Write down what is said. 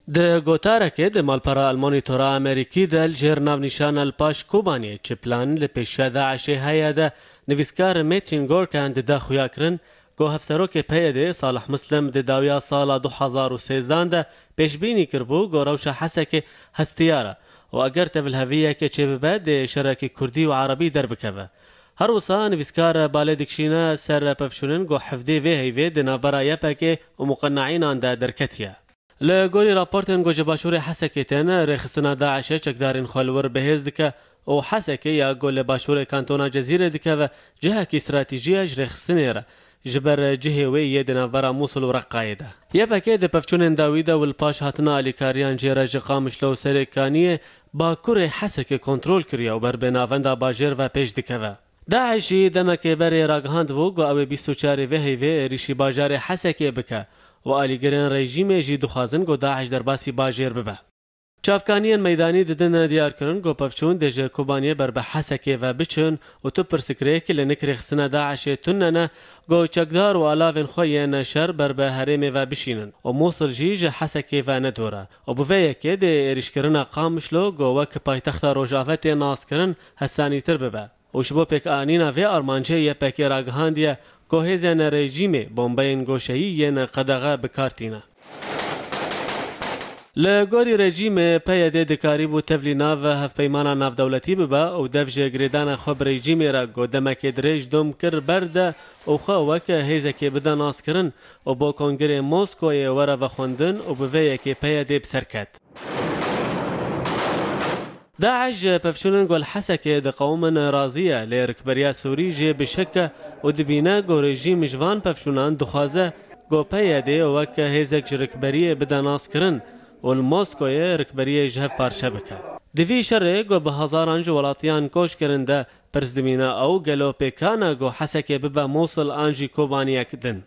د گوتارکه د مالپرا المانیتورا امریکی دل جر ناونیشان الپاش کوبانی چه پلان لپیشا داعش هیا ده نویسکار میتین گورکان ده خویا کرن گو هفسروک پیده صالح مسلم ده داویا سال 2013 ده پیشبینی کربو گو روش حسک هستیاره و اگر تفل هویه که چه بباد ده شرک کردی و عربی در بکوه. هر وصا نویسکار بالدکشینا سر پفشونن گو حفظی وی هیوی ده نابرا یپکه و مقنعین آن ده درکتیه. لگوری راپورتن گوجه باشور حسکتن رخصنا داعش چکدارین خالور بهز دکه و حسکه یا گول باشور کانتونا جزیره دکه و جهه کی استراتیجیه رخصنه را جبر جهه وی یدنا ورا موصل و رقایده یا پکه د پفچون داویده و الپاش هاتنا الیکاریان جیره جقامش لو سرکانیه با کور حسکه کنترول کریه و بر بناوندا باجر و پیش دکه و داعشی دمکه بر راگهاند و گو او 24 وهیوه ریشی باجار حسکه بکه و آلیگرین رژیم جی دخوازن گو داعش در باسی باجر ببه. چافکانیان میدانی ددن دیار کرن گو پفچون دیجه کوبانیه بر به حسکه و بچن و تو پرسکره که لنکری خسنا داعش تننه گو چکدار و آلاوین خوی نشر بر به حریم و بشینن و موصل جی حسکه و ندوره و بویه که دی ریشکرن قامشلو گو وک پایتخت روجافت ناس کرن حسانی تر ببه. و شبو پک آنینا و آرمانچه یه پک راگهاندیه که هزین رژیم بمبین گوشهی ین قدغه بکارتینه. لگوری رژیم پیاده دکاری بو تفلی ناو هف پیمانا ناو دولتی ببا او دفج گریدان خوب رژیم را گو دمک درج دوم کر برده او خو وک هیزه که بده ناس کرن او با کنگره موسکوی وره و خوندن او بویه که پیاده بسرکت. داعش پفشونن گل حسکه د قوم راضیه لرکبریا سوری جه بشکه و دبینا گو رژیم جوان پفشونان دخوازه گو پیاده وک هیزک رکبریه بده ناس کرن و الموسکوی رکبریه جه پارچه بکه. دوی شره گو به هزاران جوالاتیان کوش کرنده پرزدمینا او گلو پیکانا گو حسکه ببه موصل آنجی کوبانیه کدن.